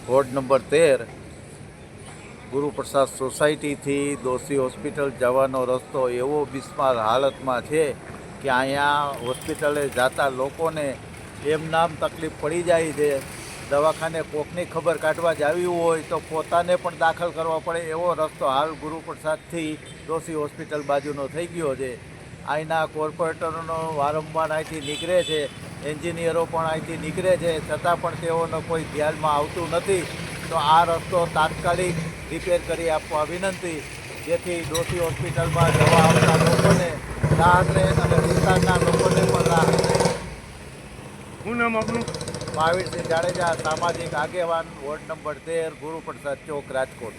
Ward number 13 Guruprasad સોસાયટીથી Doshi hospital જવાનો રસ્તો એવો બિસ્માર હાલતમાં છે કે અહીંયા હોસ્પિટલે જતા લોકોને એમ નામ તકલીફ પડી જાય છે. દવાખાને કોકની ખબર કાઢવા જાવી હોય તો પોતાને પણ દાખલ કરવા પડે એવો રસ્તો હાલ ગુરુપ્રસાદથી દોશી હોસ્પિટલ બાજુનો થઈ ગયો છે. અહીંના કોર્પોરેટરોનો વારંવાર અહીંથી નીકળે છે, એન્જિનિયરો પણ અહીંથી નીકળે છે, છતાં પણ તેઓને કોઈ ધ્યાનમાં આવતું નથી. તો આ રસ્તો તાત્કાલિક રિપેર કરી આપવા વિનંતી, જેથી દોશી હોસ્પિટલમાં જવા આવતા લોકોને રાહત રહે અને વિસ્તારના લોકોને પણ રાહત રહે. શું નામ આપનું? મહાવીરસિંહ જાડેજા, સામાજિક આગેવાન, વોર્ડ નંબર 13, ગુરુપ્રસાદ ચોક, રાજકોટ.